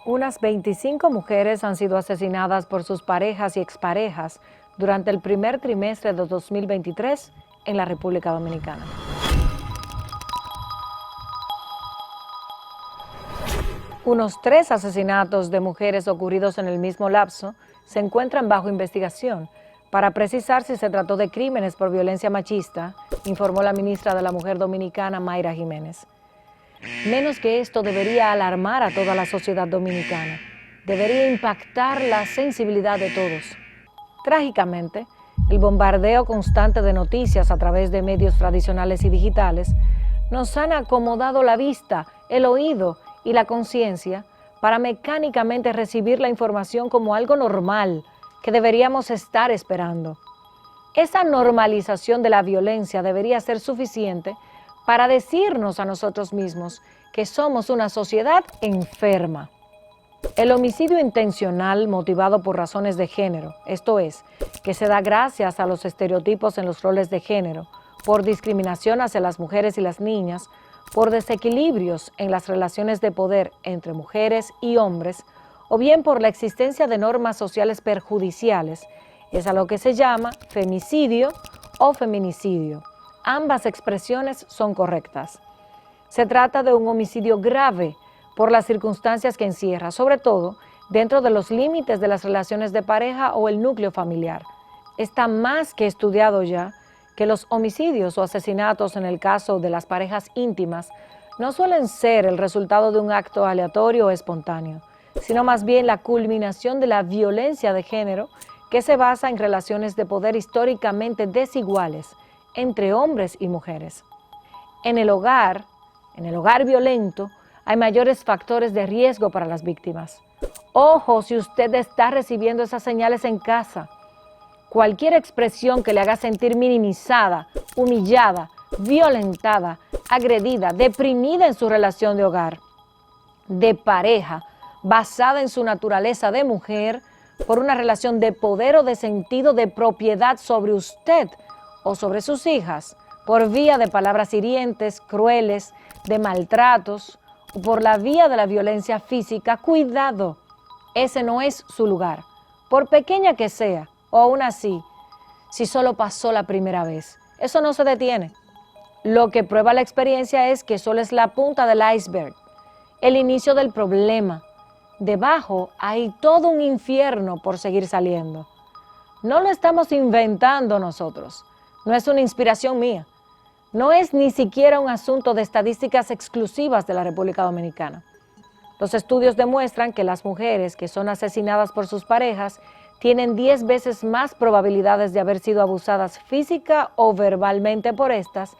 Unas 25 mujeres han sido asesinadas por sus parejas y exparejas durante el primer trimestre de 2023 en la República Dominicana. Unos 3 asesinatos de mujeres ocurridos en el mismo lapso se encuentran bajo investigación para precisar si se trató de crímenes por violencia machista, informó la ministra de la Mujer dominicana, Mayra Jiménez. Menos que esto debería alarmar a toda la sociedad dominicana, debería impactar la sensibilidad de todos. Trágicamente, el bombardeo constante de noticias a través de medios tradicionales y digitales nos han acomodado la vista, el oído y la conciencia para mecánicamente recibir la información como algo normal que deberíamos estar esperando. Esa normalización de la violencia debería ser suficiente para decirnos a nosotros mismos que somos una sociedad enferma. El homicidio intencional motivado por razones de género, esto es, que se da gracias a los estereotipos en los roles de género, por discriminación hacia las mujeres y las niñas, por desequilibrios en las relaciones de poder entre mujeres y hombres, o bien por la existencia de normas sociales perjudiciales, es a lo que se llama femicidio o feminicidio. Ambas expresiones son correctas. Se trata de un homicidio grave por las circunstancias que encierra, sobre todo dentro de los límites de las relaciones de pareja o el núcleo familiar. Está más que estudiado ya que los homicidios o asesinatos en el caso de las parejas íntimas no suelen ser el resultado de un acto aleatorio o espontáneo, sino más bien la culminación de la violencia de género que se basa en relaciones de poder históricamente desiguales entre hombres y mujeres. En el hogar violento, hay mayores factores de riesgo para las víctimas. Ojo si usted está recibiendo esas señales en casa. Cualquier expresión que le haga sentir minimizada, humillada, violentada, agredida, deprimida en su relación de hogar, de pareja, basada en su naturaleza de mujer, por una relación de poder o de sentido de propiedad sobre usted o sobre sus hijas, por vía de palabras hirientes, crueles, de maltratos, o por la vía de la violencia física, cuidado, ese no es su lugar, por pequeña que sea, o aún así, si solo pasó la primera vez, eso no se detiene. Lo que prueba la experiencia es que solo es la punta del iceberg, el inicio del problema. Debajo hay todo un infierno por seguir saliendo. No lo estamos inventando nosotros, no es una inspiración mía, no es ni siquiera un asunto de estadísticas exclusivas de la República Dominicana. Los estudios demuestran que las mujeres que son asesinadas por sus parejas tienen 10 veces más probabilidades de haber sido abusadas física o verbalmente por estas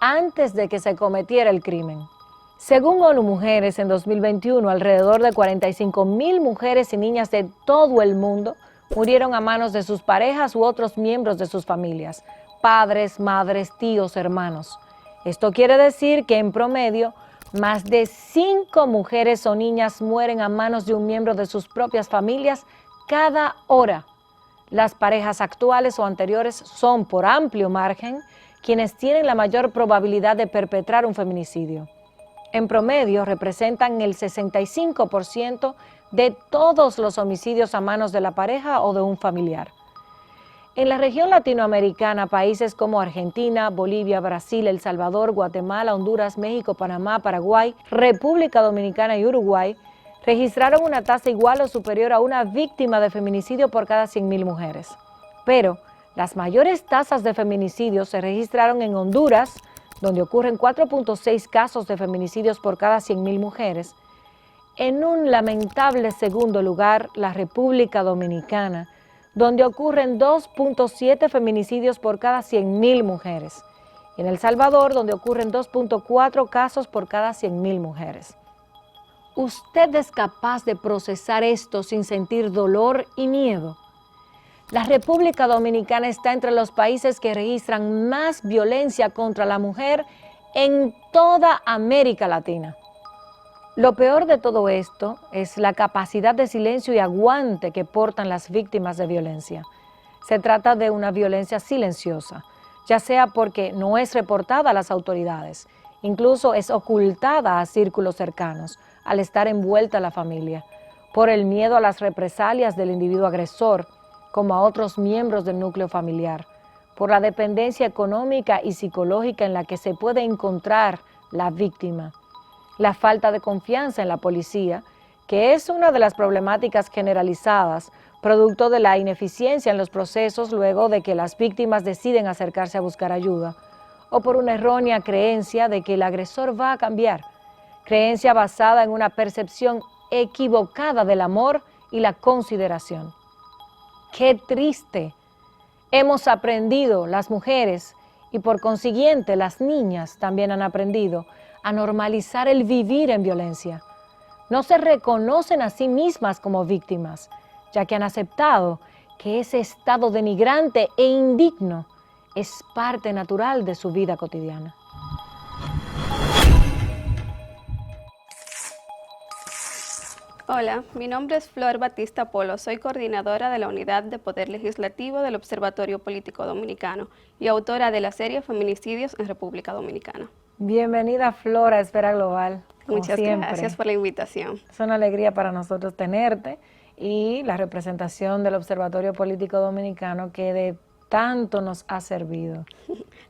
antes de que se cometiera el crimen. Según ONU Mujeres, en 2021, alrededor de 45,000 mujeres y niñas de todo el mundo murieron a manos de sus parejas u otros miembros de sus familias, padres, madres, tíos, hermanos. Esto quiere decir que en promedio, más de 5 mujeres o niñas mueren a manos de un miembro de sus propias familias cada hora. Las parejas actuales o anteriores son, por amplio margen, quienes tienen la mayor probabilidad de perpetrar un feminicidio. En promedio, representan el 65% de todos los homicidios a manos de la pareja o de un familiar. En la región latinoamericana, países como Argentina, Bolivia, Brasil, El Salvador, Guatemala, Honduras, México, Panamá, Paraguay, República Dominicana y Uruguay registraron una tasa igual o superior a una víctima de feminicidio por cada 100,000 mujeres. Pero las mayores tasas de feminicidio se registraron en Honduras, donde ocurren 4.6 casos de feminicidios por cada 100,000 mujeres. En un lamentable segundo lugar, la República Dominicana, donde ocurren 2.7 feminicidios por cada 100,000 mujeres. Y en El Salvador, donde ocurren 2.4 casos por cada 100,000 mujeres. ¿Usted es capaz de procesar esto sin sentir dolor y miedo? La República Dominicana está entre los países que registran más violencia contra la mujer en toda América Latina. Lo peor de todo esto es la capacidad de silencio y aguante que portan las víctimas de violencia. Se trata de una violencia silenciosa, ya sea porque no es reportada a las autoridades, incluso es ocultada a círculos cercanos, al estar envuelta la familia, por el miedo a las represalias del individuo agresor, como a otros miembros del núcleo familiar, por la dependencia económica y psicológica en la que se puede encontrar la víctima, la falta de confianza en la policía, que es una de las problemáticas generalizadas, producto de la ineficiencia en los procesos luego de que las víctimas deciden acercarse a buscar ayuda, o por una errónea creencia de que el agresor va a cambiar, creencia basada en una percepción equivocada del amor y la consideración. ¡Qué triste! Hemos aprendido, las mujeres, y por consiguiente las niñas también han aprendido, a normalizar el vivir en violencia. No se reconocen a sí mismas como víctimas, ya que han aceptado que ese estado denigrante e indigno es parte natural de su vida cotidiana. Hola, mi nombre es Flor Batista Polo, soy coordinadora de la Unidad de Poder Legislativo del Observatorio Político Dominicano y autora de la serie Feminicidios en República Dominicana. Bienvenida, Flor, a Esfera Global. Muchas gracias por la invitación. Es una alegría para nosotros tenerte y la representación del Observatorio Político Dominicano que de tanto nos ha servido.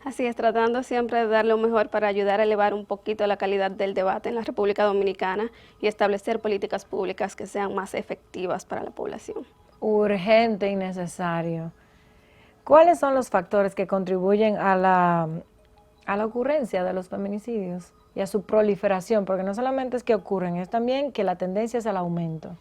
Así es, tratando siempre de dar lo mejor para ayudar a elevar un poquito la calidad del debate en la República Dominicana y establecer políticas públicas que sean más efectivas para la población. Urgente y necesario. ¿Cuáles son los factores que contribuyen a la ocurrencia de los feminicidios y a su proliferación? Porque no solamente es que ocurren, es también que la tendencia es al aumento.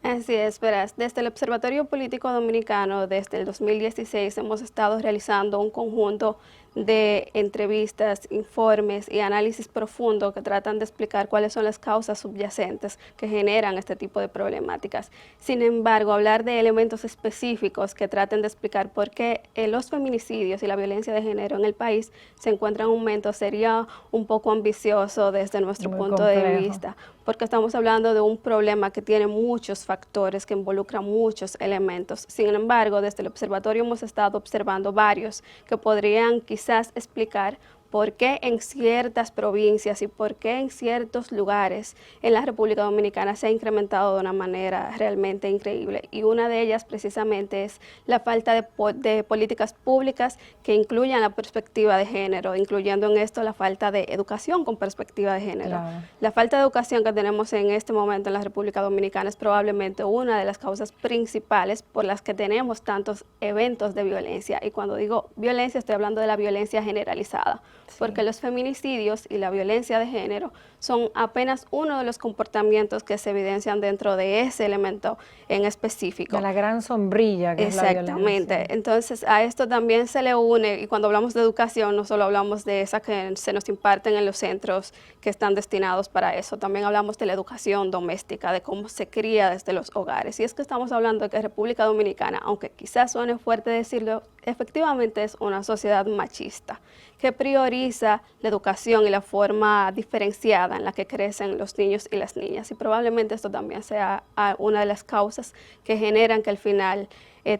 Así es, verás, desde el Observatorio Político Dominicano, desde el 2016, hemos estado realizando un conjunto de entrevistas, informes y análisis profundo que tratan de explicar cuáles son las causas subyacentes que generan este tipo de problemáticas. Sin embargo, hablar de elementos específicos que traten de explicar por qué los feminicidios y la violencia de género en el país se encuentran en aumento sería un poco ambicioso desde nuestro punto de vista, porque estamos hablando de un problema que tiene muchos factores, que involucra muchos elementos. Sin embargo, desde el observatorio hemos estado observando varios que podrían quizás explicar por qué en ciertas provincias y por qué en ciertos lugares en la República Dominicana se ha incrementado de una manera realmente increíble. Y una de ellas precisamente es la falta de políticas públicas que incluyan la perspectiva de género, incluyendo en esto la falta de educación con perspectiva de género. Claro. La falta de educación que tenemos en este momento en la República Dominicana es probablemente una de las causas principales por las que tenemos tantos eventos de violencia. Y cuando digo violencia, estoy hablando de la violencia generalizada. Sí. Porque los feminicidios y la violencia de género son apenas uno de los comportamientos que se evidencian dentro de ese elemento en específico. De la gran sombrilla que es la violencia. Exactamente. Entonces, a esto también se le une, y cuando hablamos de educación, no solo hablamos de esa que se nos imparten en los centros que están destinados para eso, también hablamos de la educación doméstica, de cómo se cría desde los hogares. Y es que estamos hablando de que República Dominicana, aunque quizás suene fuerte decirlo, efectivamente es una sociedad machista que prioriza la educación y la forma diferenciada en la que crecen los niños y las niñas. Y probablemente esto también sea una de las causas que generan que al final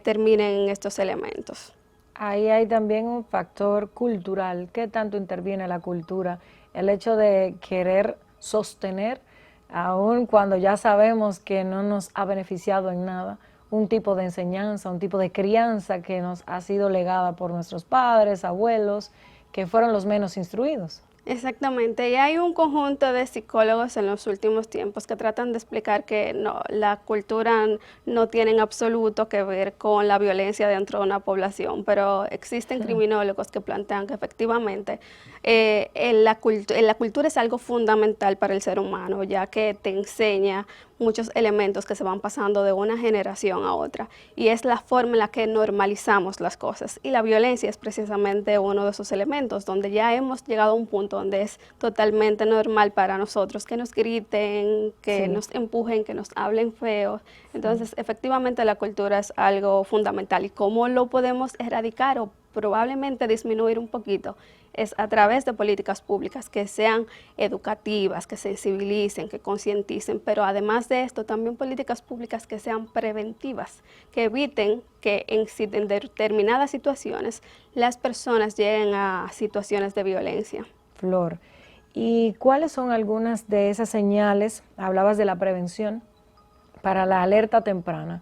terminen estos elementos. Ahí hay también un factor cultural. ¿Qué tanto interviene la cultura? El hecho de querer sostener, aun cuando ya sabemos que no nos ha beneficiado en nada, un tipo de enseñanza, un tipo de crianza que nos ha sido legada por nuestros padres, abuelos, que fueron los menos instruidos. Exactamente, y hay un conjunto de psicólogos en los últimos tiempos que tratan de explicar que no, la cultura no tiene en absoluto que ver con la violencia dentro de una población, pero existen criminólogos que plantean que efectivamente la cultura es algo fundamental para el ser humano, ya que te enseña muchos elementos que se van pasando de una generación a otra, y es la forma en la que normalizamos las cosas, y la violencia es precisamente uno de esos elementos, donde ya hemos llegado a un punto donde es totalmente normal para nosotros que nos griten, que nos empujen, que nos hablen feo. Entonces, efectivamente la cultura es algo fundamental, y cómo lo podemos erradicar o probablemente disminuir un poquito es a través de políticas públicas que sean educativas, que sensibilicen, que concienticen, pero además de esto también políticas públicas que sean preventivas, que eviten que en determinadas situaciones las personas lleguen a situaciones de violencia. Flor, ¿y cuáles son algunas de esas señales? Hablabas de la prevención, para la alerta temprana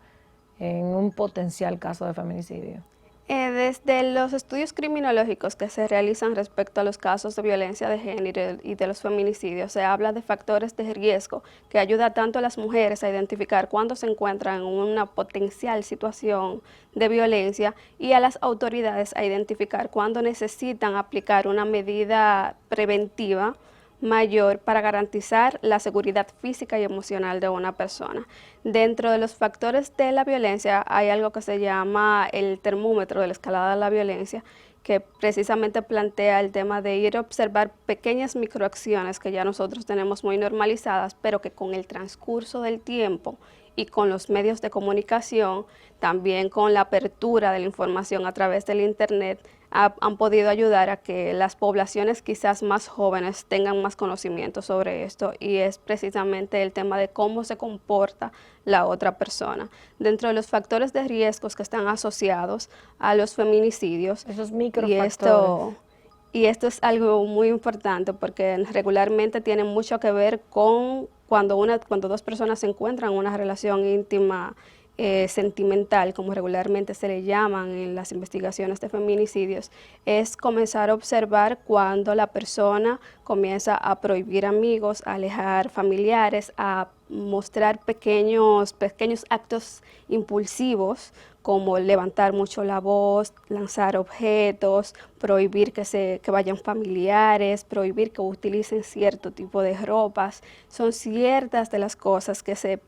en un potencial caso de feminicidio? Desde los estudios criminológicos que se realizan respecto a los casos de violencia de género y de los feminicidios, se habla de factores de riesgo que ayuda tanto a las mujeres a identificar cuándo se encuentran en una potencial situación de violencia y a las autoridades a identificar cuándo necesitan aplicar una medida preventiva mayor para garantizar la seguridad física y emocional de una persona. Dentro de los factores de la violencia hay algo que se llama el termómetro de la escalada de la violencia, que precisamente plantea el tema de ir a observar pequeñas microacciones que ya nosotros tenemos muy normalizadas, pero que con el transcurso del tiempo y con los medios de comunicación, también con la apertura de la información a través del Internet, han podido ayudar a que las poblaciones quizás más jóvenes tengan más conocimiento sobre esto, y es precisamente el tema de cómo se comporta la otra persona. Dentro de los factores de riesgos que están asociados a los feminicidios, esos microfactores. Y esto es algo muy importante porque regularmente tiene mucho que ver con cuando dos personas se encuentran en una relación íntima sentimental, como regularmente se le llaman en las investigaciones de feminicidios, es comenzar a observar cuando la persona comienza a prohibir amigos, a alejar familiares, a mostrar pequeños actos impulsivos, como levantar mucho la voz, lanzar objetos, prohibir que vayan familiares, prohibir que utilicen cierto tipo de ropas. Son ciertas de las cosas que se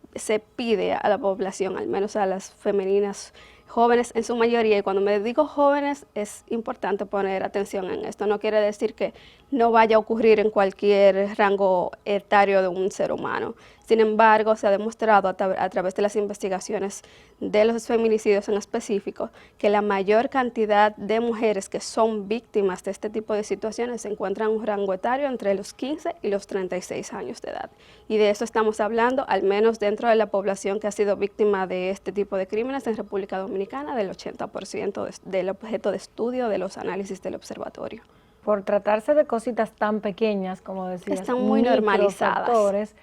pide a la población, al menos a las femeninas jóvenes en su mayoría. Y cuando me digo jóvenes, es importante poner atención en esto. No quiere decir que no vaya a ocurrir en cualquier rango etario de un ser humano. Sin embargo, se ha demostrado a través de las investigaciones de los feminicidios en específico que la mayor cantidad de mujeres que son víctimas de este tipo de situaciones se encuentran en un rango etario entre los 15 y los 36 años de edad. Y de eso estamos hablando, al menos dentro de la población que ha sido víctima de este tipo de crímenes en República Dominicana, del 80% del objeto de estudio de los análisis del observatorio. Por tratarse de cositas tan pequeñas, como decías, están muy normalizadas.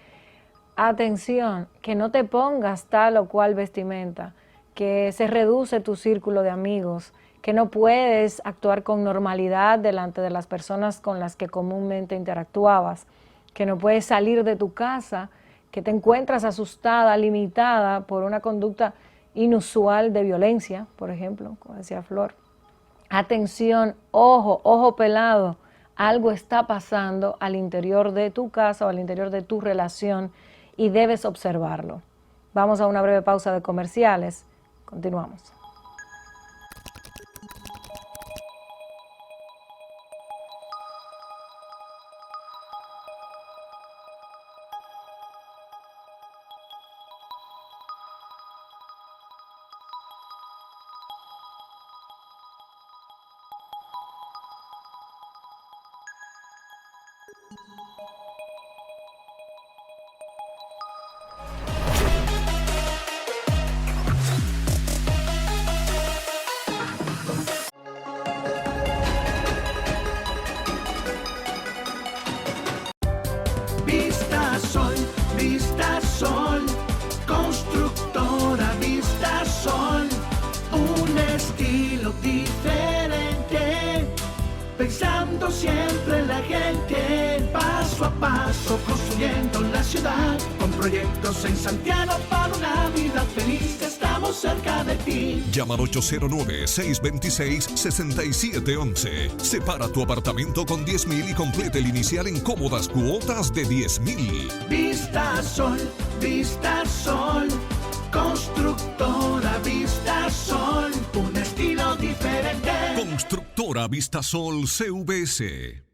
Atención, que no te pongas tal o cual vestimenta, que se reduce tu círculo de amigos, que no puedes actuar con normalidad delante de las personas con las que comúnmente interactuabas, que no puedes salir de tu casa, que te encuentras asustada, limitada por una conducta inusual de violencia, por ejemplo, como decía Flor. Atención, ojo pelado, algo está pasando al interior de tu casa o al interior de tu relación y debes observarlo. Vamos a una breve pausa de comerciales. Continuamos. Vista Sol, constructora Vista Sol, un estilo diferente, pensando siempre en la gente, paso a paso construyendo la ciudad, con proyectos en Santiago para una vida feliz, estamos cerca de ti. Llama al 809-626-6711. Separa tu apartamento con 10,000 y complete el inicial en cómodas cuotas de 10,000. Vista Sol, constructora Vista Sol, un estilo diferente. Constructora Vistasol CVS.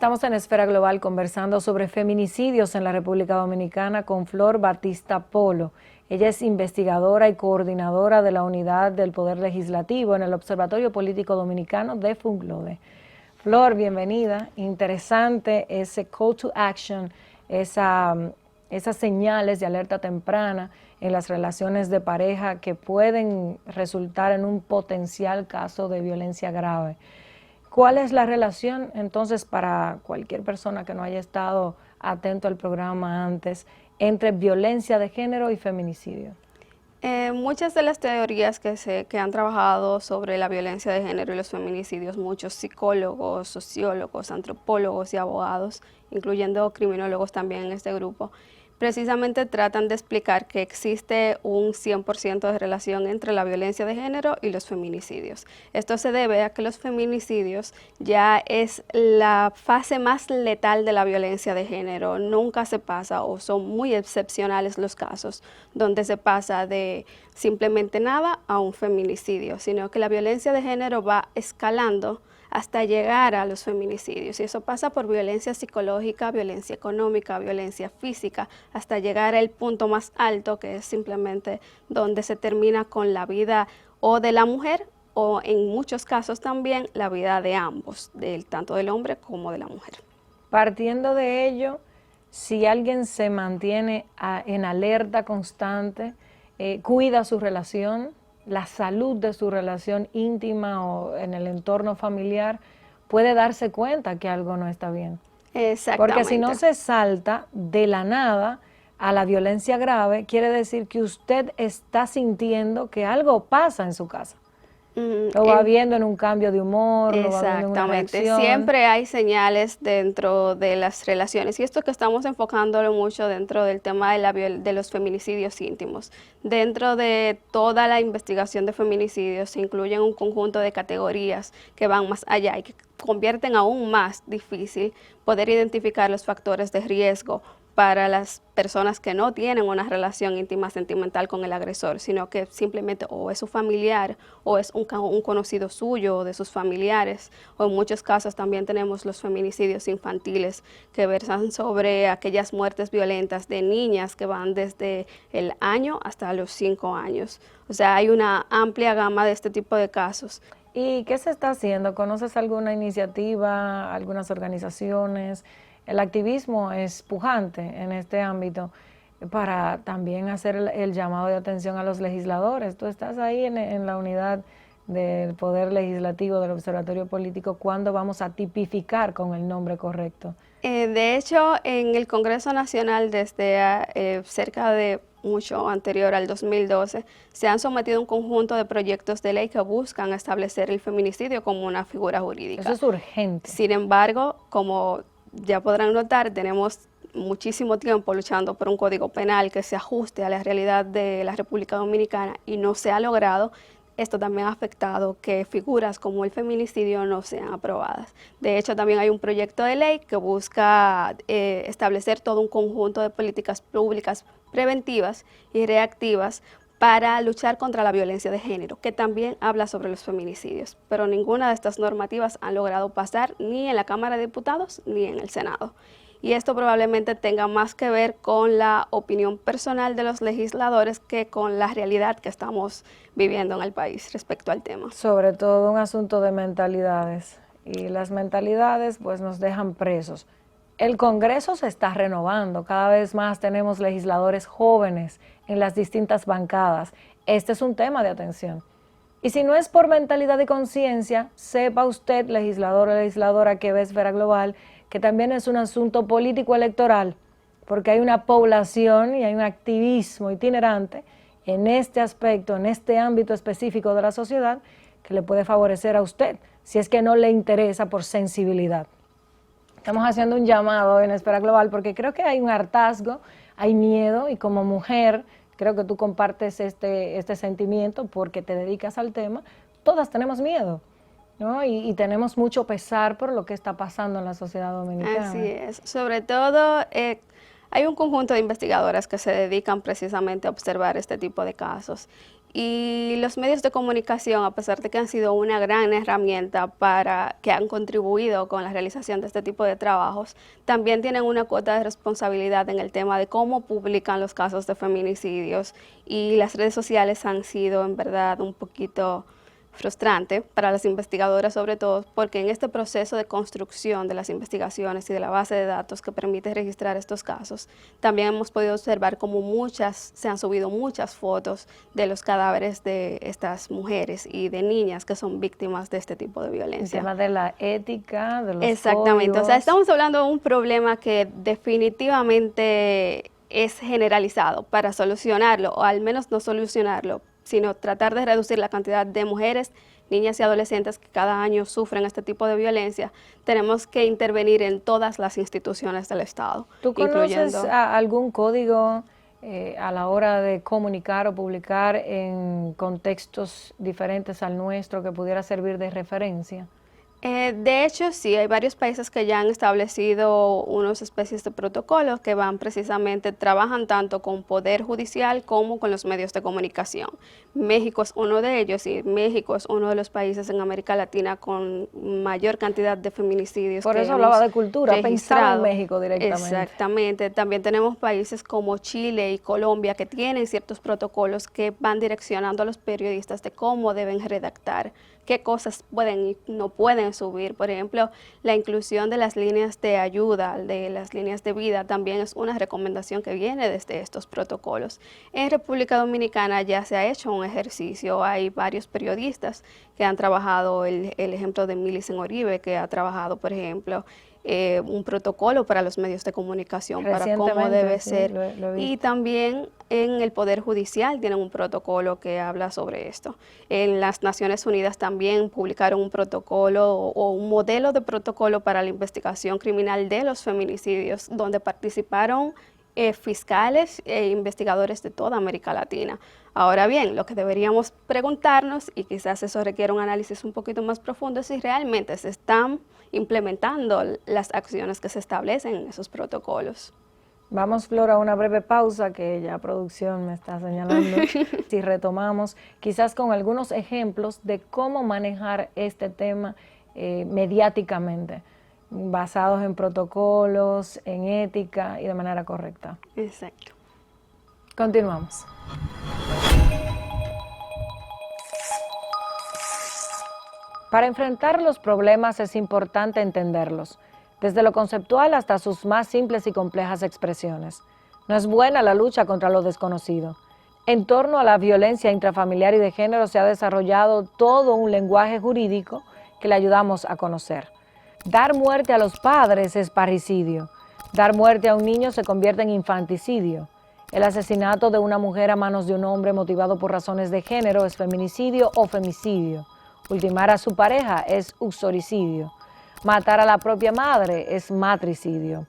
Estamos en Esfera Global conversando sobre feminicidios en la República Dominicana con Flor Batista Polo. Ella es investigadora y coordinadora de la Unidad del Poder Legislativo en el Observatorio Político Dominicano de FUNGLODE. Flor, bienvenida. Interesante ese call to action, esas señales de alerta temprana en las relaciones de pareja que pueden resultar en un potencial caso de violencia grave. ¿Cuál es la relación entonces para cualquier persona que no haya estado atento al programa antes entre violencia de género y feminicidio? Muchas de las teorías que han trabajado sobre la violencia de género y los feminicidios, muchos psicólogos, sociólogos, antropólogos y abogados, incluyendo criminólogos también en este grupo, precisamente tratan de explicar que existe un 100% de relación entre la violencia de género y los feminicidios. Esto se debe a que los feminicidios ya es la fase más letal de la violencia de género. Nunca se pasa, o son muy excepcionales los casos, donde se pasa de simplemente nada a un feminicidio, sino que la violencia de género va escalando hasta llegar a los feminicidios. Y eso pasa por violencia psicológica, violencia económica, violencia física, hasta llegar al punto más alto, que es simplemente donde se termina con la vida o de la mujer o en muchos casos también la vida de ambos, tanto del hombre como de la mujer. Partiendo de ello, si alguien se mantiene en alerta constante, cuida su relación, la salud de su relación íntima o en el entorno familiar, puede darse cuenta que algo no está bien. Exactamente. Porque si no se salta de la nada a la violencia grave, quiere decir que usted está sintiendo que algo pasa en su casa. Lo va viendo en un cambio de humor, lo va viendo en una reacción. Siempre hay señales dentro de las relaciones, y esto que estamos enfocándolo mucho dentro del tema de los feminicidios íntimos. Dentro de toda la investigación de feminicidios se incluyen un conjunto de categorías que van más allá y que convierten aún más difícil poder identificar los factores de riesgo para las personas que no tienen una relación íntima sentimental con el agresor, sino que simplemente o es su familiar o es un conocido suyo o de sus familiares, o en muchos casos también tenemos los feminicidios infantiles que versan sobre aquellas muertes violentas de niñas que van desde el año hasta los 5 años. O sea, hay una amplia gama de este tipo de casos. ¿Y qué se está haciendo? ¿Conoces alguna iniciativa, algunas organizaciones? El activismo es pujante en este ámbito para también hacer el llamado de atención a los legisladores. Tú estás ahí en la unidad del Poder Legislativo del Observatorio Político. ¿Cuándo vamos a tipificar con el nombre correcto? De hecho, en el Congreso Nacional desde cerca de mucho anterior al 2012, se han sometido un conjunto de proyectos de ley que buscan establecer el feminicidio como una figura jurídica. Eso es urgente. Sin embargo, como ya podrán notar, tenemos muchísimo tiempo luchando por un código penal que se ajuste a la realidad de la República Dominicana y no se ha logrado. Esto también ha afectado que figuras como el feminicidio no sean aprobadas. De hecho, también hay un proyecto de ley que busca establecer todo un conjunto de políticas públicas preventivas y reactivas para luchar contra la violencia de género, que también habla sobre los feminicidios. Pero ninguna de estas normativas han logrado pasar ni en la Cámara de Diputados ni en el Senado. Y esto probablemente tenga más que ver con la opinión personal de los legisladores que con la realidad que estamos viviendo en el país respecto al tema. Sobre todo un asunto de mentalidades, y las mentalidades pues nos dejan presos. El Congreso se está renovando, cada vez más tenemos legisladores jóvenes en las distintas bancadas. Este es un tema de atención. Y si no es por mentalidad y conciencia, sepa usted, legislador o legisladora que ve Esfera Global, que también es un asunto político-electoral, porque hay una población y hay un activismo itinerante en este aspecto, en este ámbito específico de la sociedad, que le puede favorecer a usted, si es que no le interesa por sensibilidad. Estamos haciendo un llamado en Esfera Global porque creo que hay un hartazgo, hay miedo, y como mujer creo que tú compartes este sentimiento porque te dedicas al tema. Todas tenemos miedo, ¿no? Y tenemos mucho pesar por lo que está pasando en la sociedad dominicana. Así es. Sobre todo, hay un conjunto de investigadoras que se dedican precisamente a observar este tipo de casos. Y los medios de comunicación, a pesar de que han sido una gran herramienta que han contribuido con la realización de este tipo de trabajos, también tienen una cuota de responsabilidad en el tema de cómo publican los casos de feminicidios, y las redes sociales han sido en verdad un poquito frustrante para las investigadoras, sobre todo porque en este proceso de construcción de las investigaciones y de la base de datos que permite registrar estos casos, también hemos podido observar cómo se han subido muchas fotos de los cadáveres de estas mujeres y de niñas que son víctimas de este tipo de violencia. El tema de la ética, de los Exactamente, códigos. o sea, estamos hablando de un problema que definitivamente es generalizado. Para solucionarlo, o al menos no solucionarlo, sino tratar de reducir la cantidad de mujeres, niñas y adolescentes que cada año sufren este tipo de violencia, tenemos que intervenir en todas las instituciones del Estado. ¿Tú conoces algún código a la hora de comunicar o publicar en contextos diferentes al nuestro que pudiera servir de referencia? De hecho, sí, hay varios países que ya han establecido unas especies de protocolos que trabajan tanto con poder judicial como con los medios de comunicación. México es uno de ellos, y México es uno de los países en América Latina con mayor cantidad de feminicidios. Por eso hablaba de cultura, pensaba en México directamente. Exactamente. También tenemos países como Chile y Colombia que tienen ciertos protocolos que van direccionando a los periodistas de cómo deben redactar, qué cosas pueden y no pueden subir. Por ejemplo, la inclusión de las líneas de ayuda, de las líneas de vida, también es una recomendación que viene desde estos protocolos. En República Dominicana ya se ha hecho un ejercicio, hay varios periodistas que han trabajado, el ejemplo de Millicent Oribe, que ha trabajado, por ejemplo, un protocolo para los medios de comunicación, para cómo debe ser. Lo y también en el Poder Judicial tienen un protocolo que habla sobre esto. En las Naciones Unidas también publicaron un protocolo o un modelo de protocolo para la investigación criminal de los feminicidios, donde participaron fiscales e investigadores de toda América Latina. Ahora bien, lo que deberíamos preguntarnos, y quizás eso requiere un análisis un poquito más profundo, es si realmente se están implementando las acciones que se establecen en esos protocolos. Vamos, Flor, a una breve pausa que ya producción me está señalando. Si retomamos, quizás con algunos ejemplos de cómo manejar este tema mediáticamente, basados en protocolos, en ética y de manera correcta. Exacto. Continuamos. Para enfrentar los problemas es importante entenderlos, desde lo conceptual hasta sus más simples y complejas expresiones. No es buena la lucha contra lo desconocido. En torno a la violencia intrafamiliar y de género se ha desarrollado todo un lenguaje jurídico que le ayudamos a conocer. Dar muerte a los padres es parricidio. Dar muerte a un niño se convierte en infanticidio. El asesinato de una mujer a manos de un hombre motivado por razones de género es feminicidio o femicidio. Ultimar a su pareja es uxoricidio. Matar a la propia madre es matricidio.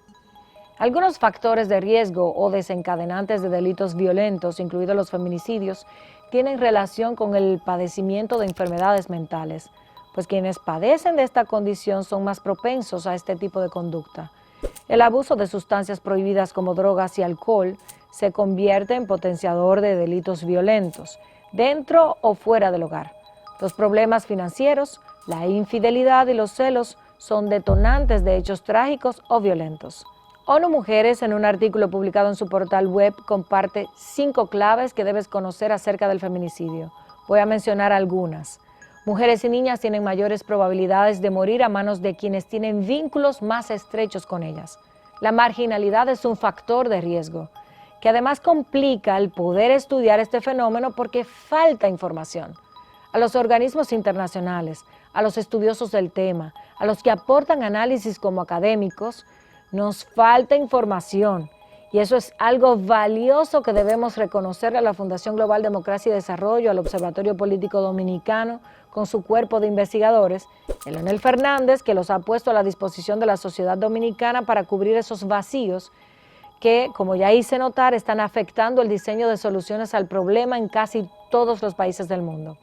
Algunos factores de riesgo o desencadenantes de delitos violentos, incluidos los feminicidios, tienen relación con el padecimiento de enfermedades mentales, pues quienes padecen de esta condición son más propensos a este tipo de conducta. El abuso de sustancias prohibidas como drogas y alcohol se convierte en potenciador de delitos violentos, dentro o fuera del hogar. Los problemas financieros, la infidelidad y los celos son detonantes de hechos trágicos o violentos. ONU Mujeres, en un artículo publicado en su portal web, comparte 5 claves que debes conocer acerca del feminicidio. Voy a mencionar algunas. Mujeres y niñas tienen mayores probabilidades de morir a manos de quienes tienen vínculos más estrechos con ellas. La marginalidad es un factor de riesgo, que además complica el poder estudiar este fenómeno porque falta información. A los organismos internacionales, a los estudiosos del tema, a los que aportan análisis como académicos, nos falta información, y eso es algo valioso que debemos reconocerle a la Fundación Global Democracia y Desarrollo, al Observatorio Político Dominicano, con su cuerpo de investigadores, Leonel Fernández, que los ha puesto a la disposición de la sociedad dominicana para cubrir esos vacíos que, como ya hice notar, están afectando el diseño de soluciones al problema en casi todos los países del mundo.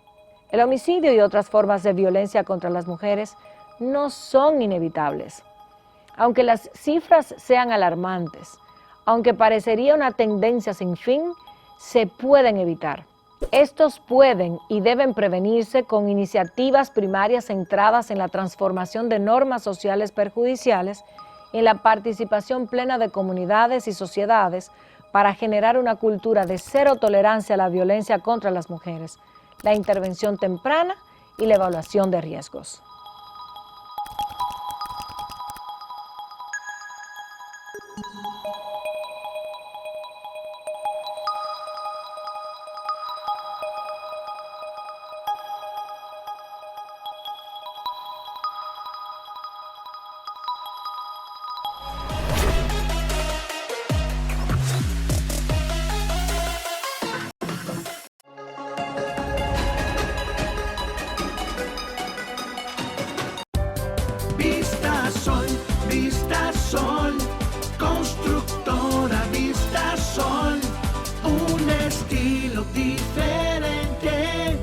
El homicidio y otras formas de violencia contra las mujeres no son inevitables. Aunque las cifras sean alarmantes, aunque parecería una tendencia sin fin, se pueden evitar. Estos pueden y deben prevenirse con iniciativas primarias centradas en la transformación de normas sociales perjudiciales y en la participación plena de comunidades y sociedades para generar una cultura de cero tolerancia a la violencia contra las mujeres, la intervención temprana y la evaluación de riesgos. Vista Sol, constructora Vista Sol, un estilo diferente,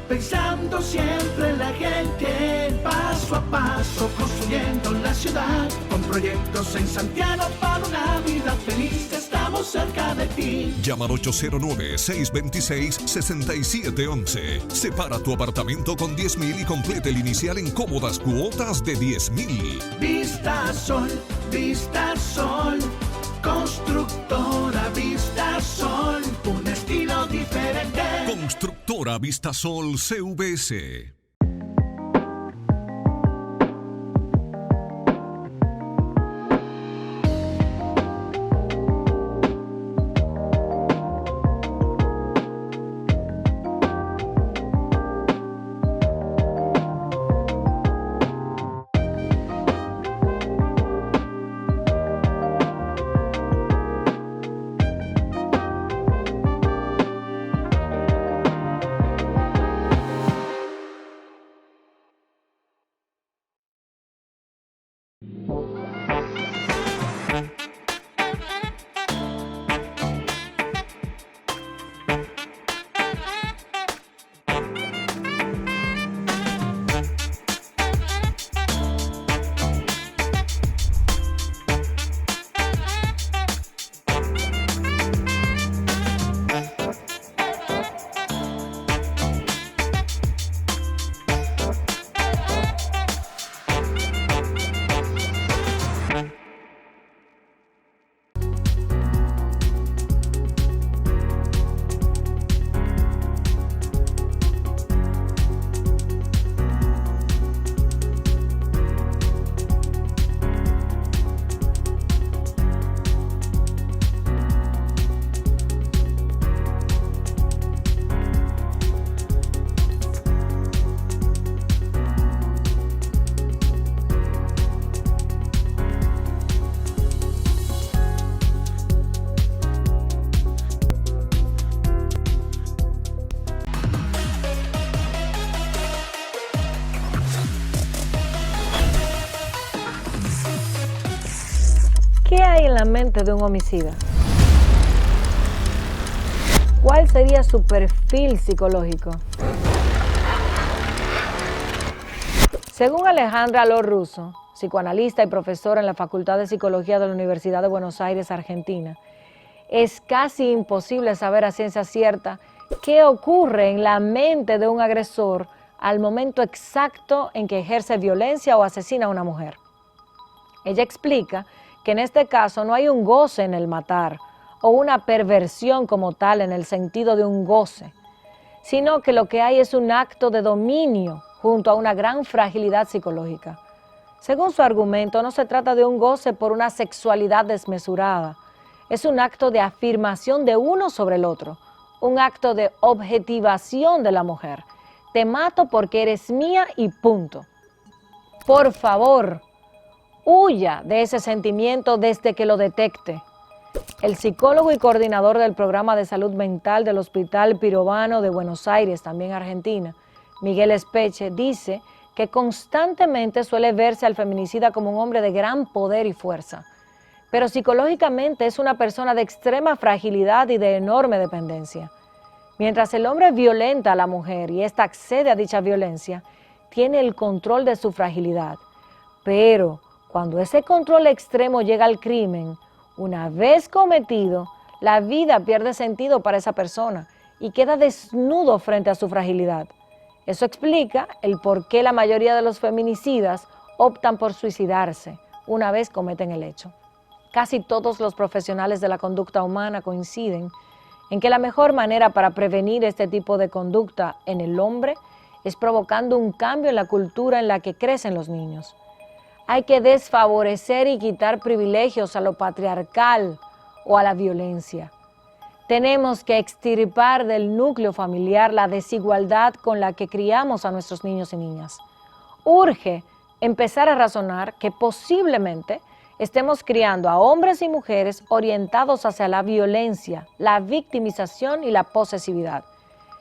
pensando siempre en la gente, paso a paso construyendo la ciudad, con proyectos en Santiago para una vida feliz, estamos cerca de ti. Llama al 809-626-6711. Separa tu apartamento con 10,000 y complete el inicial en cómodas cuotas de 10,000. Vista Sol, constructora Vista Sol, un estilo diferente. Constructora Vistasol CVS. ¿Qué hay en la mente de un homicida? ¿Cuál sería su perfil psicológico? Según Alejandra Lo Russo, psicoanalista y profesora en la Facultad de Psicología de la Universidad de Buenos Aires, Argentina, es casi imposible saber a ciencia cierta qué ocurre en la mente de un agresor al momento exacto en que ejerce violencia o asesina a una mujer. Ella explica que en este caso no hay un goce en el matar o una perversión como tal en el sentido de un goce, sino que lo que hay es un acto de dominio junto a una gran fragilidad psicológica. Según su argumento, no se trata de un goce por una sexualidad desmesurada, es un acto de afirmación de uno sobre el otro, un acto de objetivación de la mujer. Te mato porque eres mía y punto. Por favor, huya de ese sentimiento desde que lo detecte. El psicólogo y coordinador del programa de salud mental del Hospital Pirovano de Buenos Aires, también Argentina, Miguel Espeche, dice que constantemente suele verse al feminicida como un hombre de gran poder y fuerza, pero psicológicamente es una persona de extrema fragilidad y de enorme dependencia. Mientras el hombre violenta a la mujer y ésta accede a dicha violencia, tiene el control de su fragilidad, pero cuando ese control extremo llega al crimen, una vez cometido, la vida pierde sentido para esa persona y queda desnudo frente a su fragilidad. Eso explica el por qué la mayoría de los feminicidas optan por suicidarse una vez cometen el hecho. Casi todos los profesionales de la conducta humana coinciden en que la mejor manera para prevenir este tipo de conducta en el hombre es provocando un cambio en la cultura en la que crecen los niños. Hay que desfavorecer y quitar privilegios a lo patriarcal o a la violencia. Tenemos que extirpar del núcleo familiar la desigualdad con la que criamos a nuestros niños y niñas. Urge empezar a razonar que posiblemente estemos criando a hombres y mujeres orientados hacia la violencia, la victimización y la posesividad,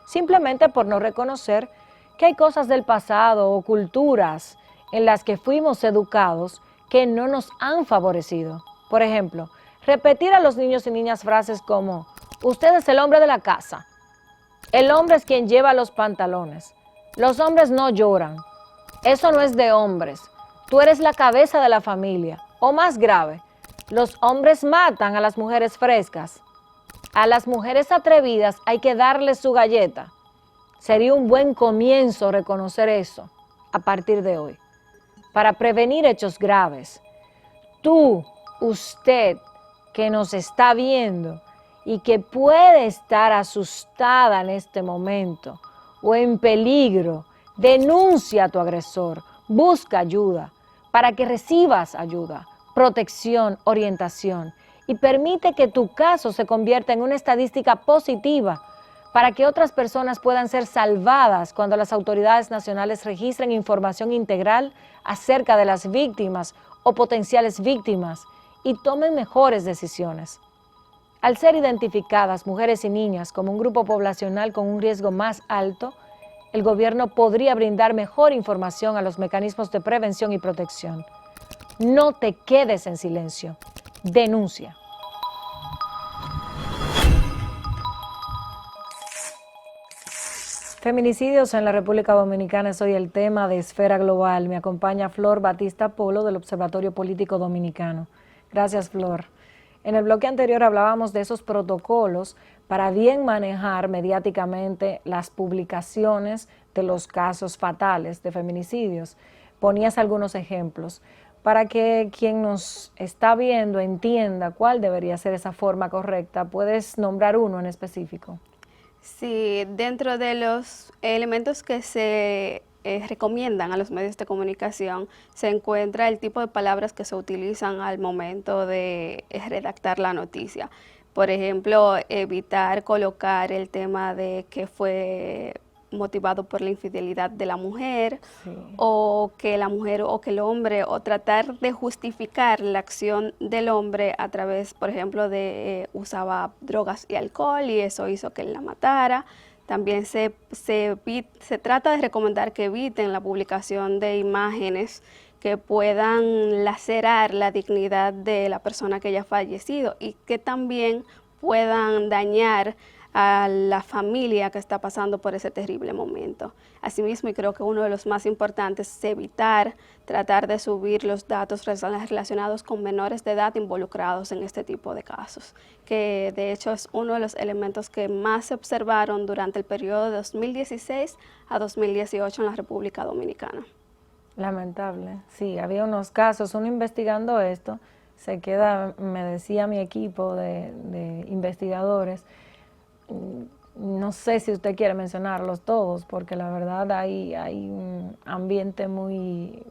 simplemente por no reconocer que hay cosas del pasado o culturas en las que fuimos educados que no nos han favorecido. Por ejemplo, repetir a los niños y niñas frases como: usted es el hombre de la casa, el hombre es quien lleva los pantalones, los hombres no lloran, eso no es de hombres, tú eres la cabeza de la familia, o más grave, los hombres matan a las mujeres frescas, a las mujeres atrevidas hay que darles su galleta. Sería un buen comienzo reconocer eso a partir de hoy, para prevenir hechos graves. Tú, usted, que nos está viendo y que puede estar asustada en este momento o en peligro, denuncia a tu agresor, busca ayuda para que recibas ayuda, protección, orientación y permite que tu caso se convierta en una estadística positiva para que otras personas puedan ser salvadas cuando las autoridades nacionales registren información integral acerca de las víctimas o potenciales víctimas y tomen mejores decisiones. Al ser identificadas mujeres y niñas como un grupo poblacional con un riesgo más alto, el gobierno podría brindar mejor información a los mecanismos de prevención y protección. No te quedes en silencio. Denuncia. Feminicidios en la República Dominicana es hoy el tema de Esfera Global. Me acompaña Flor Batista Polo del Observatorio Político Dominicano. Gracias, Flor. En el bloque anterior hablábamos de esos protocolos para bien manejar mediáticamente las publicaciones de los casos fatales de feminicidios. Ponías algunos ejemplos para que quien nos está viendo entienda cuál debería ser esa forma correcta. ¿Puedes nombrar uno en específico? Sí, dentro de los elementos que se recomiendan a los medios de comunicación se encuentra el tipo de palabras que se utilizan al momento de redactar la noticia. Por ejemplo, evitar colocar el tema de que fue motivado por la infidelidad de la mujer, sí, o que la mujer o que el hombre, o tratar de justificar la acción del hombre a través, por ejemplo, de usaba drogas y alcohol y eso hizo que él la matara. También se trata de recomendar que eviten la publicación de imágenes que puedan lacerar la dignidad de la persona que haya fallecido y que también puedan dañar a la familia que está pasando por ese terrible momento. Asimismo, y creo que uno de los más importantes es evitar tratar de subir los datos relacionados con menores de edad involucrados en este tipo de casos, que de hecho es uno de los elementos que más se observaron durante el periodo de 2016 a 2018 en la República Dominicana. Lamentable, sí, había unos casos, uno investigando esto, se queda, me decía mi equipo de investigadores, no sé si usted quiere mencionarlos todos, porque la verdad hay un ambiente muy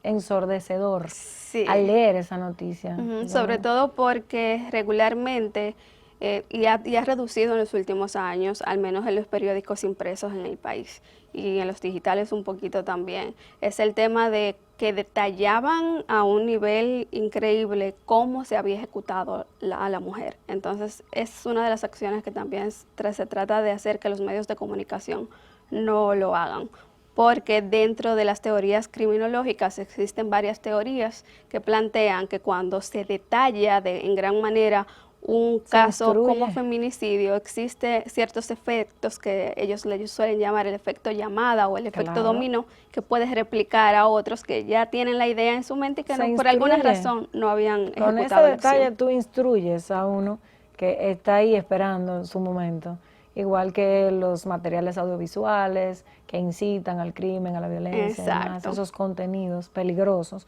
ensordecedor, sí, al leer esa noticia. Sobre todo porque regularmente, y ha reducido en los últimos años, al menos en los periódicos impresos en el país, y en los digitales un poquito también, es el tema de que detallaban a un nivel increíble cómo se había ejecutado a la mujer. Entonces es una de las acciones que también se trata de hacer que los medios de comunicación no lo hagan, porque dentro de las teorías criminológicas existen varias teorías que plantean que cuando se detalla en gran manera un caso como feminicidio, existe ciertos efectos que ellos suelen llamar el efecto llamada o el efecto dominó, que puedes replicar a otros que ya tienen la idea en su mente y que por alguna razón no habían ejecutado la acción. Con ese detalle tú instruyes a uno que está ahí esperando su momento igual que los materiales audiovisuales que incitan al crimen, a la violencia, además, Exacto. esos contenidos peligrosos,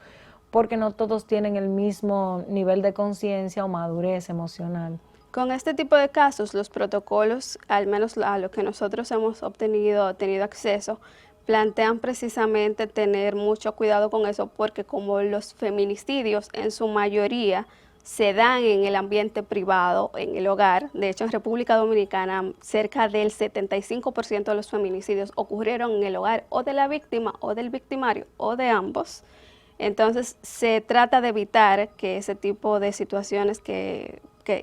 porque no todos tienen el mismo nivel de conciencia o madurez emocional. Con este tipo de casos, los protocolos, al menos a lo que nosotros hemos tenido acceso, plantean precisamente tener mucho cuidado con eso, porque como los feminicidios en su mayoría se dan en el ambiente privado, en el hogar, de hecho en República Dominicana cerca del 75% de los feminicidios ocurrieron en el hogar o de la víctima o del victimario o de ambos. Entonces se trata de evitar que ese tipo de situaciones, que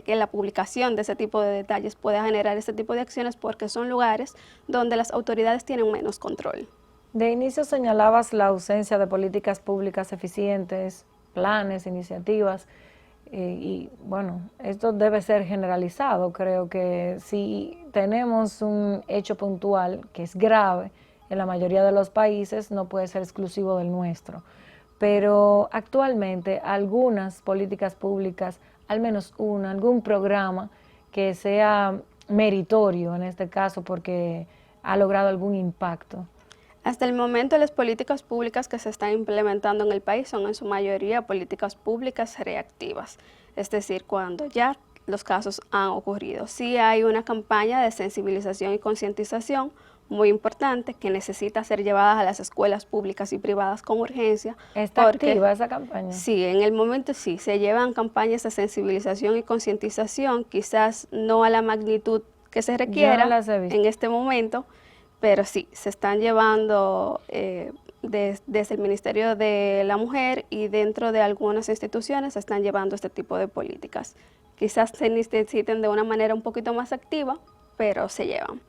la publicación de ese tipo de detalles pueda generar ese tipo de acciones, porque son lugares donde las autoridades tienen menos control. De inicio señalabas la ausencia de políticas públicas eficientes, planes, iniciativas, y bueno, esto debe ser generalizado. Creo que si tenemos un hecho puntual que es grave en la mayoría de los países, no puede ser exclusivo del nuestro. Pero actualmente algunas políticas públicas, al menos una, algún programa que sea meritorio en este caso porque ha logrado algún impacto. Hasta el momento, las políticas públicas que se están implementando en el país son en su mayoría políticas públicas reactivas, es decir, cuando ya los casos han ocurrido. Sí hay una campaña de sensibilización y concientización muy importante que necesita ser llevada a las escuelas públicas y privadas con urgencia. ¿Está activa esa campaña? Sí, en el momento sí, se llevan campañas de sensibilización y concientización, quizás no a la magnitud que se requiera en este momento, pero sí, se están llevando desde el Ministerio de la Mujer y dentro de algunas instituciones se están llevando este tipo de políticas. Quizás se necesiten de una manera un poquito más activa, pero se llevan.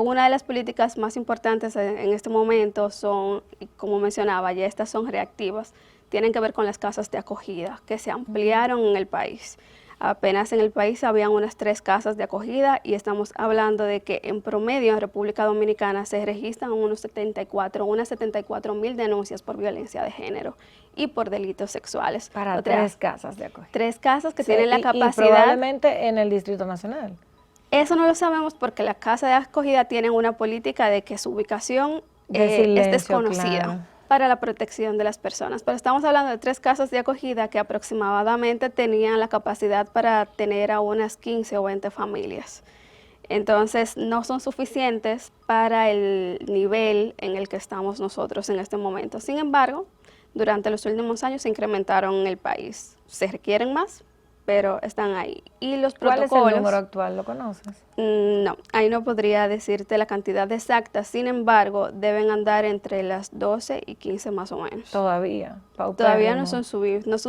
Una de las políticas más importantes en este momento son, como mencionaba, ya estas son reactivas, tienen que ver con las casas de acogida que se ampliaron en el país. Apenas en el país habían unas 3 casas de acogida y estamos hablando de que en promedio en República Dominicana se registran unas 74.000 denuncias por violencia de género y por delitos sexuales. Para 3 casas de acogida. 3 casas que tienen la capacidad. Y probablemente en el Distrito Nacional. Eso no lo sabemos porque la casa de acogida tiene una política de que su ubicación es desconocida. Claro, para la protección de las personas. Pero estamos hablando de 3 casas de acogida que aproximadamente tenían la capacidad para tener a unas 15 o 20 familias. Entonces no son suficientes para el nivel en el que estamos nosotros en este momento. Sin embargo, durante los últimos años se incrementaron en el país. Se requieren más, pero están ahí. Y los protocolos. ¿Cuál es el número actual? ¿Lo conoces? No, ahí no podría decirte la cantidad exacta. Sin embargo, deben andar entre las 12 y 15 más o menos. Todavía. Todavía no son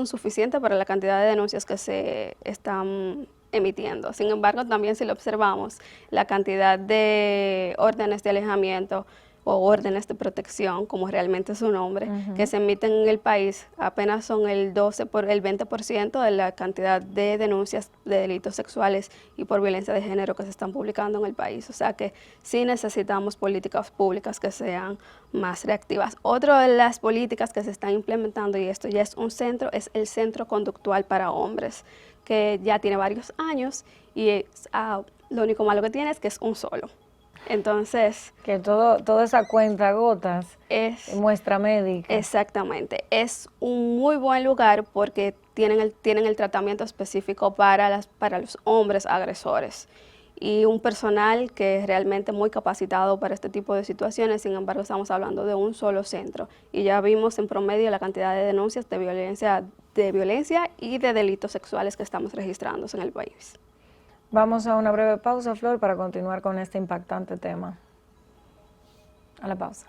suficientes para la cantidad de denuncias que se están emitiendo. Sin embargo, también si lo observamos, la cantidad de órdenes de alejamiento o órdenes de protección, como realmente es su nombre, que se emiten en el país, apenas son el 20% de la cantidad de denuncias de delitos sexuales y por violencia de género que se están publicando en el país. O sea que sí necesitamos políticas públicas que sean más reactivas. Otra de las políticas que se están implementando, y esto ya es un centro, es el Centro Conductual para Hombres, que ya tiene varios años y lo único malo que tiene es que es un solo. Entonces, que toda esa cuenta gotas es muestra médica. Exactamente, es un muy buen lugar porque tienen el tratamiento específico para los hombres agresores y un personal que es realmente muy capacitado para este tipo de situaciones. Sin embargo, estamos hablando de un solo centro y ya vimos en promedio la cantidad de denuncias de violencia y de delitos sexuales que estamos registrando en el país. Vamos a una breve pausa, Flor, para continuar con este impactante tema. A la pausa.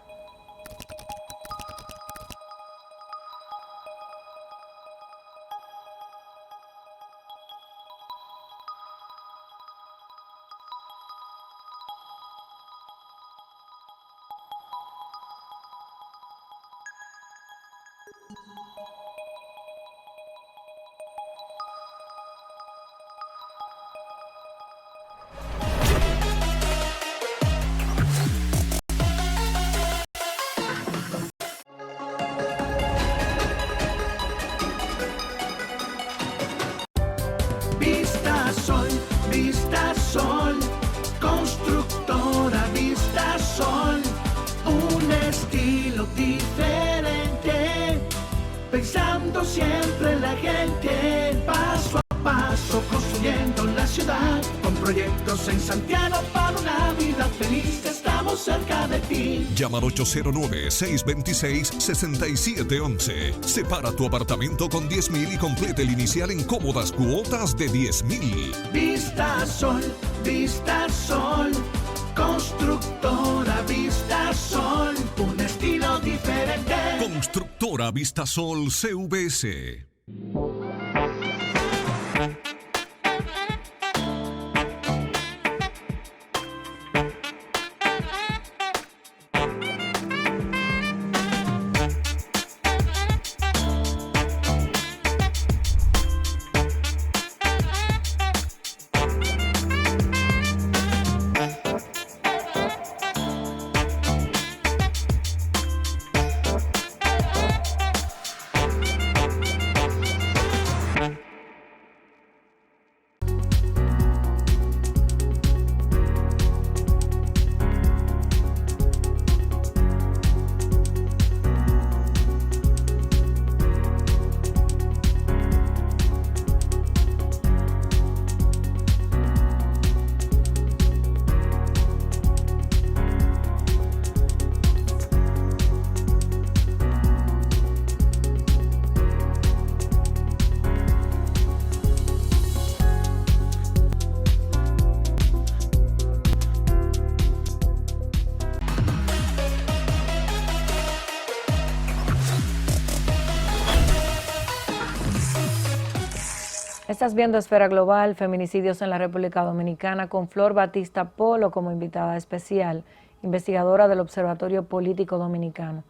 Vista Sol, construye Proyectos en Santiago para una vida feliz, estamos cerca de ti. Llama al 809-626-6711. Separa tu apartamento con 10,000 y complete el inicial en cómodas cuotas de 10,000. Vista Sol, constructora Vista Sol, un estilo diferente. Constructora Vistasol CVS. Estás viendo Esfera Global, feminicidios en la República Dominicana, con Flor Batista Polo como invitada especial, investigadora del Observatorio Político Dominicano.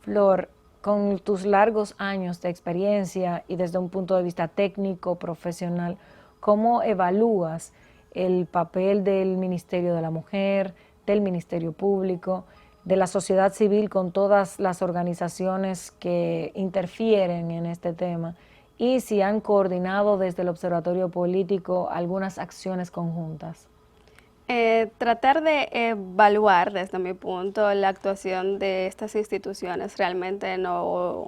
Flor, con tus largos años de experiencia y desde un punto de vista técnico, profesional, ¿cómo evalúas el papel del Ministerio de la Mujer, del Ministerio Público, de la sociedad civil con todas las organizaciones que interfieren en este tema? Y si han coordinado desde el Observatorio Político algunas acciones conjuntas. Tratar de evaluar desde mi punto la actuación de estas instituciones realmente no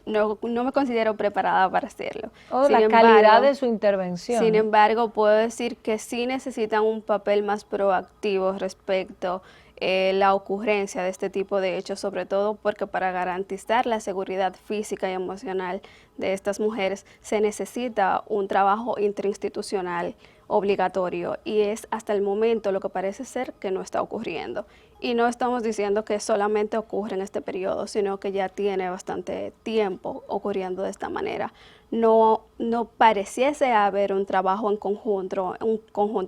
me considero preparada para hacerlo. O la calidad de su intervención. Sin embargo, puedo decir que sí necesitan un papel más proactivo respecto la ocurrencia de este tipo de hechos, sobre todo porque para garantizar la seguridad física y emocional de estas mujeres se necesita un trabajo interinstitucional obligatorio, y es hasta el momento lo que parece ser que no está ocurriendo. Y no estamos diciendo que solamente ocurre en este periodo, sino que ya tiene bastante tiempo ocurriendo de esta manera. No pareciese haber un trabajo en conjunto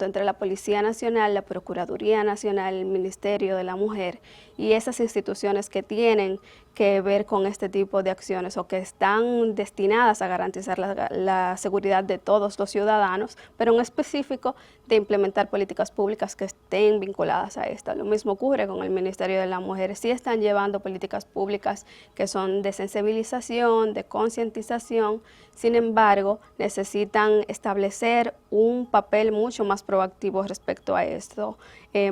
entre la Policía Nacional, la Procuraduría Nacional, el Ministerio de la Mujer y esas instituciones que tienen que ver con este tipo de acciones o que están destinadas a garantizar la seguridad de todos los ciudadanos, pero en específico de implementar políticas públicas que estén vinculadas a esto. Lo mismo ocurre con el Ministerio de la Mujer. Sí están llevando políticas públicas que son de sensibilización, de concientización. Sin embargo, necesitan establecer un papel mucho más proactivo respecto a esto,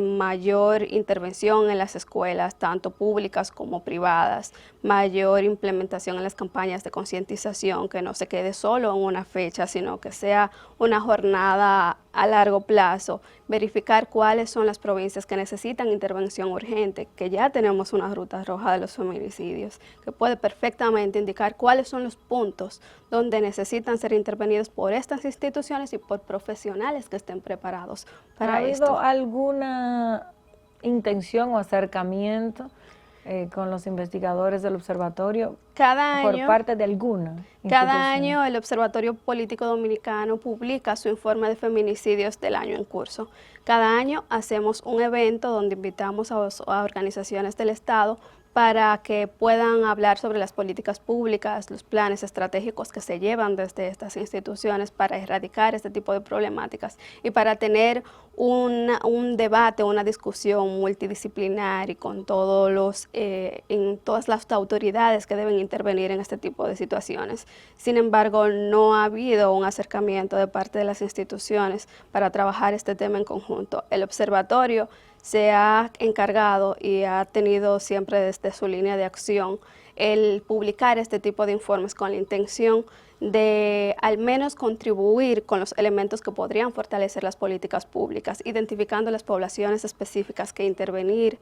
mayor intervención en las escuelas, tanto públicas como privadas, mayor implementación en las campañas de concientización, que no se quede solo en una fecha, sino que sea una jornada a largo plazo, verificar cuáles son las provincias que necesitan intervención urgente, que ya tenemos una ruta roja de los feminicidios, que puede perfectamente indicar cuáles son los puntos donde necesitan ser intervenidos por estas instituciones y por profesionales que estén preparados para esto. ¿Ha habido alguna intención o acercamiento con los investigadores del observatorio por parte de alguna institución? Cada año el Observatorio Político Dominicano publica su informe de feminicidios del año en curso. Cada año hacemos un evento donde invitamos a organizaciones del Estado para que puedan hablar sobre las políticas públicas, los planes estratégicos que se llevan desde estas instituciones para erradicar este tipo de problemáticas y para tener un debate, una discusión multidisciplinar y con todas las autoridades que deben intervenir en este tipo de situaciones. Sin embargo, no ha habido un acercamiento de parte de las instituciones para trabajar este tema en conjunto. El observatorio se ha encargado y ha tenido siempre desde su línea de acción el publicar este tipo de informes con la intención de al menos contribuir con los elementos que podrían fortalecer las políticas públicas, identificando las poblaciones específicas que intervenir,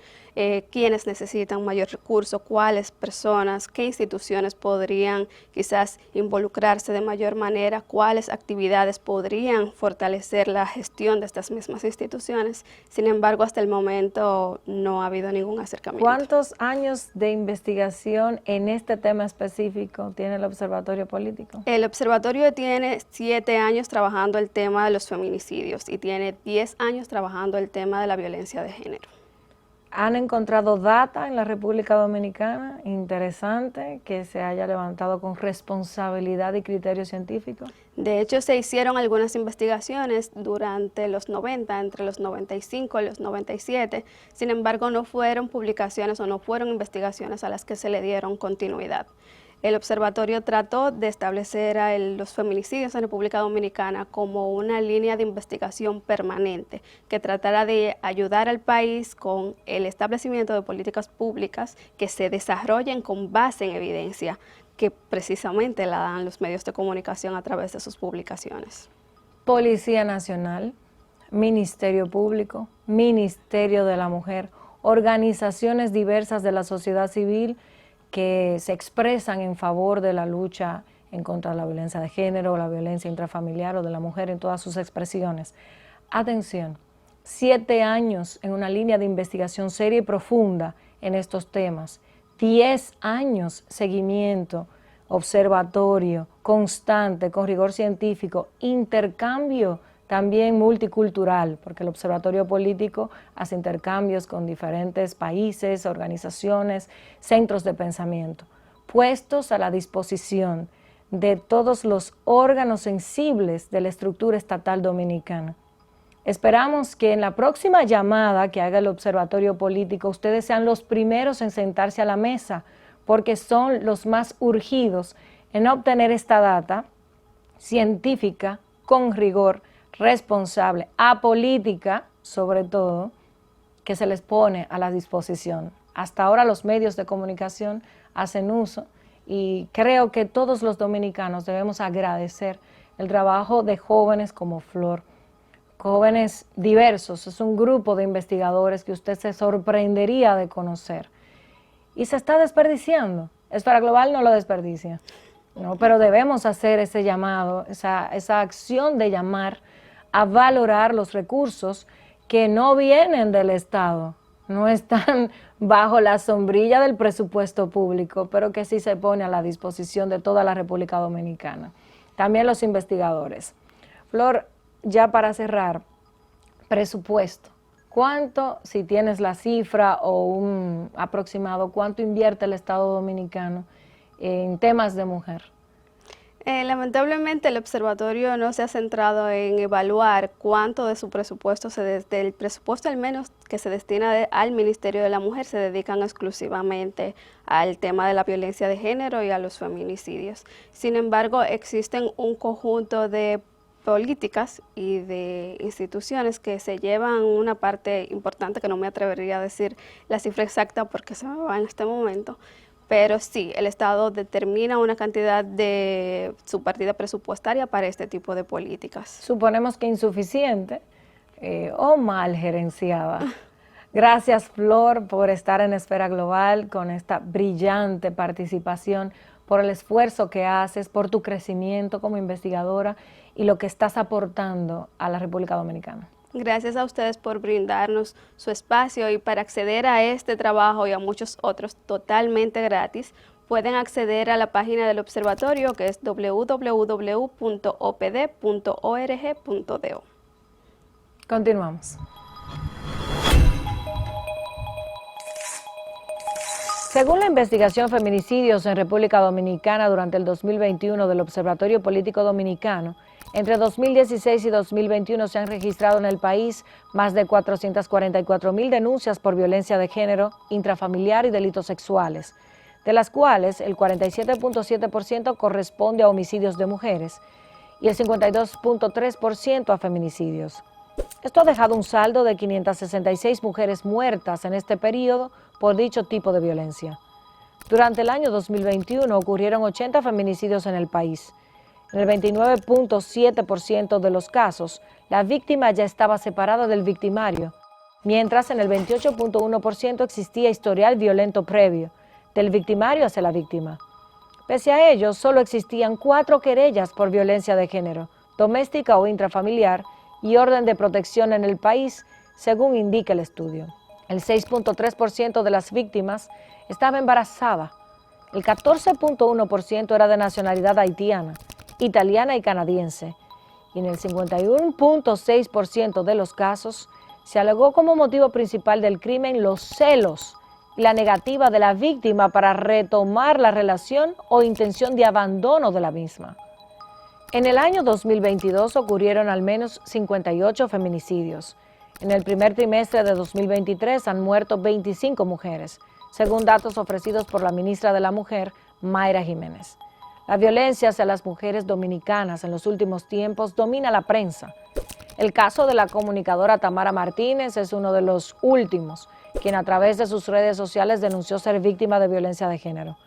quiénes necesitan mayor recurso, cuáles personas, qué instituciones podrían quizás involucrarse de mayor manera, cuáles actividades podrían fortalecer la gestión de estas mismas instituciones. Sin embargo, hasta el momento no ha habido ningún acercamiento. ¿Cuántos años de investigación en este tema específico tiene el Observatorio Político? El observatorio tiene 7 años trabajando el tema de los feminicidios y tiene 10 años trabajando el tema de la violencia de género. ¿Han encontrado data en la República Dominicana interesante que se haya levantado con responsabilidad y criterio científico? De hecho, se hicieron algunas investigaciones durante los 90, entre los 95 y los 97. Sin embargo, no fueron publicaciones o no fueron investigaciones a las que se le dieron continuidad. El observatorio trató de establecer los feminicidios en República Dominicana como una línea de investigación permanente que tratara de ayudar al país con el establecimiento de políticas públicas que se desarrollen con base en evidencia, que precisamente la dan los medios de comunicación a través de sus publicaciones. Policía Nacional, Ministerio Público, Ministerio de la Mujer, organizaciones diversas de la sociedad civil que se expresan en favor de la lucha en contra de la violencia de género, la violencia intrafamiliar o de la mujer en todas sus expresiones. Atención, 7 años en una línea de investigación seria y profunda en estos temas, 10 años seguimiento, observatorio, constante, con rigor científico, intercambio también multicultural, porque el Observatorio Político hace intercambios con diferentes países, organizaciones, centros de pensamiento, puestos a la disposición de todos los órganos sensibles de la estructura estatal dominicana. Esperamos que en la próxima llamada que haga el Observatorio Político ustedes sean los primeros en sentarse a la mesa, porque son los más urgidos en obtener esta data científica con rigor, responsable, apolítica, sobre todo, que se les pone a la disposición. Hasta ahora los medios de comunicación hacen uso y creo que todos los dominicanos debemos agradecer el trabajo de jóvenes como Flor, jóvenes diversos. Es un grupo de investigadores que usted se sorprendería de conocer y se está desperdiciando. Esfera Global no lo desperdicia, ¿no? Pero debemos hacer ese llamado, esa acción de llamar a valorar los recursos que no vienen del Estado, no están bajo la sombrilla del presupuesto público, pero que sí se pone a la disposición de toda la República Dominicana. También los investigadores. Flor, ya para cerrar, presupuesto. ¿Cuánto, si tienes la cifra o un aproximado, cuánto invierte el Estado Dominicano en temas de mujer? Lamentablemente el observatorio no se ha centrado en evaluar cuánto de su presupuesto, del presupuesto al menos que se destina al Ministerio de la Mujer, se dedican exclusivamente al tema de la violencia de género y a los feminicidios. Sin embargo, existen un conjunto de políticas y de instituciones que se llevan una parte importante, que no me atrevería a decir la cifra exacta porque se me va en este momento, pero sí, el Estado determina una cantidad de su partida presupuestaria para este tipo de políticas. Suponemos que insuficiente o mal gerenciada. Gracias, Flor, por estar en Esfera Global con esta brillante participación, por el esfuerzo que haces, por tu crecimiento como investigadora y lo que estás aportando a la República Dominicana. Gracias a ustedes por brindarnos su espacio, y para acceder a este trabajo y a muchos otros totalmente gratis, pueden acceder a la página del observatorio, que es www.opd.org.do. Continuamos. Según la investigación Feminicidios en República Dominicana durante el 2021 del Observatorio Político Dominicano, entre 2016 y 2021 se han registrado en el país más de 444,000 denuncias por violencia de género, intrafamiliar y delitos sexuales, de las cuales el 47.7% corresponde a homicidios de mujeres y el 52.3% a feminicidios. Esto ha dejado un saldo de 566 mujeres muertas en este periodo por dicho tipo de violencia. Durante el año 2021 ocurrieron 80 feminicidios en el país. En el 29.7% de los casos, la víctima ya estaba separada del victimario, mientras en el 28.1% existía historial violento previo del victimario hacia la víctima. Pese a ello, solo existían 4 querellas por violencia de género, doméstica o intrafamiliar, y orden de protección en el país, según indica el estudio. El 6.3% de las víctimas estaba embarazada, el 14.1% era de nacionalidad haitiana, italiana y canadiense, y en el 51.6% de los casos se alegó como motivo principal del crimen los celos y la negativa de la víctima para retomar la relación o intención de abandono de la misma. En el año 2022 ocurrieron al menos 58 feminicidios. En el primer trimestre de 2023 han muerto 25 mujeres, según datos ofrecidos por la ministra de la Mujer, Mayra Jiménez. La violencia hacia las mujeres dominicanas en los últimos tiempos domina la prensa. El caso de la comunicadora Tamara Martínez es uno de los últimos, quien a través de sus redes sociales denunció ser víctima de violencia de género.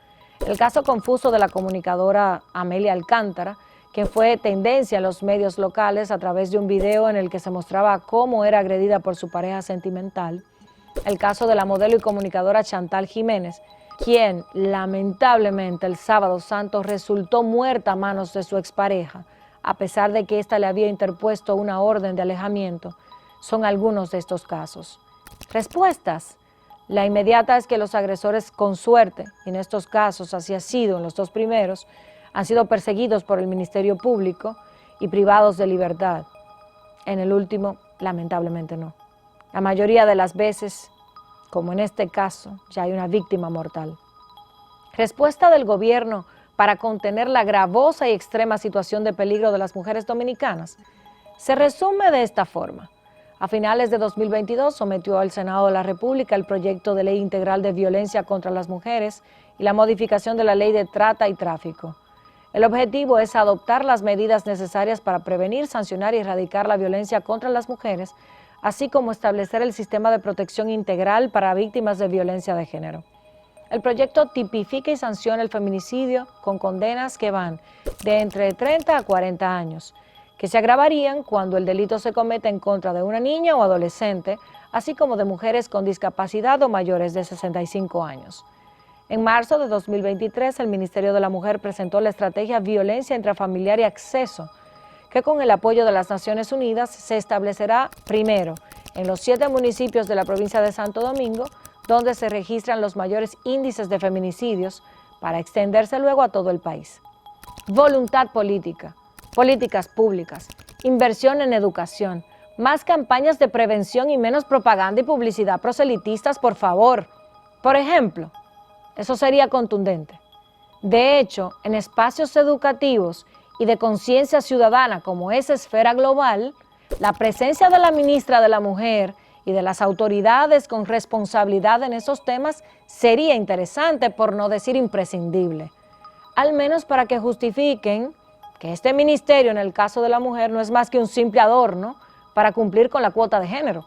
El caso confuso de la comunicadora Amelia Alcántara, quien fue tendencia en los medios locales a través de un video en el que se mostraba cómo era agredida por su pareja sentimental. El caso de la modelo y comunicadora Chantal Jiménez, quien lamentablemente el sábado santo resultó muerta a manos de su expareja, a pesar de que ésta le había interpuesto una orden de alejamiento, son algunos de estos casos. Respuestas. La inmediata es que los agresores, con suerte, y en estos casos así ha sido en los 2 primeros, han sido perseguidos por el Ministerio Público y privados de libertad. En el último, lamentablemente no. La mayoría de las veces, como en este caso, ya hay una víctima mortal. Respuesta del gobierno para contener la gravosa y extrema situación de peligro de las mujeres dominicanas se resume de esta forma. A finales de 2022 sometió al Senado de la República el proyecto de ley integral de violencia contra las mujeres y la modificación de la ley de trata y tráfico. El objetivo es adoptar las medidas necesarias para prevenir, sancionar y erradicar la violencia contra las mujeres, así como establecer el sistema de protección integral para víctimas de violencia de género. El proyecto tipifica y sanciona el feminicidio con condenas que van de entre 30 a 40 años, que se agravarían cuando el delito se comete en contra de una niña o adolescente, así como de mujeres con discapacidad o mayores de 65 años. En marzo de 2023, el Ministerio de la Mujer presentó la estrategia Violencia Intrafamiliar y Acceso, que con el apoyo de las Naciones Unidas se establecerá primero en los 7 municipios de la provincia de Santo Domingo, donde se registran los mayores índices de feminicidios, para extenderse luego a todo el país. Voluntad política, políticas públicas, inversión en educación, más campañas de prevención y menos propaganda y publicidad proselitistas, por favor. Por ejemplo, eso sería contundente. De hecho, en espacios educativos y de conciencia ciudadana como esa esfera global, la presencia de la ministra de la Mujer y de las autoridades con responsabilidad en esos temas sería interesante, por no decir imprescindible, al menos para que justifiquen que este ministerio, en el caso de la mujer, no es más que un simple adorno para cumplir con la cuota de género,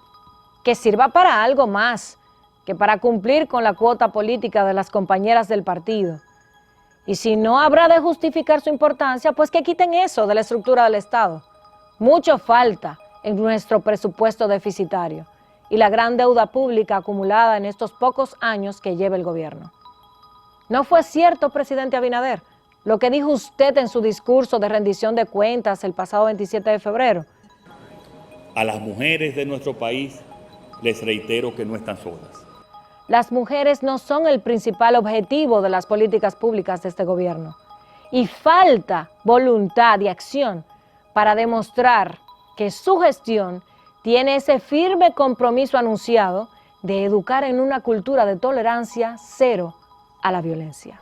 que sirva para algo más que para cumplir con la cuota política de las compañeras del partido. Y si no habrá de justificar su importancia, pues que quiten eso de la estructura del Estado. Mucho falta en nuestro presupuesto deficitario y la gran deuda pública acumulada en estos pocos años que lleva el gobierno. ¿No fue cierto, presidente Abinader, lo que dijo usted en su discurso de rendición de cuentas el pasado 27 de febrero? A las mujeres de nuestro país les reitero que no están solas. Las mujeres no son el principal objetivo de las políticas públicas de este gobierno. Y falta voluntad y acción para demostrar que su gestión tiene ese firme compromiso anunciado de educar en una cultura de tolerancia cero a la violencia.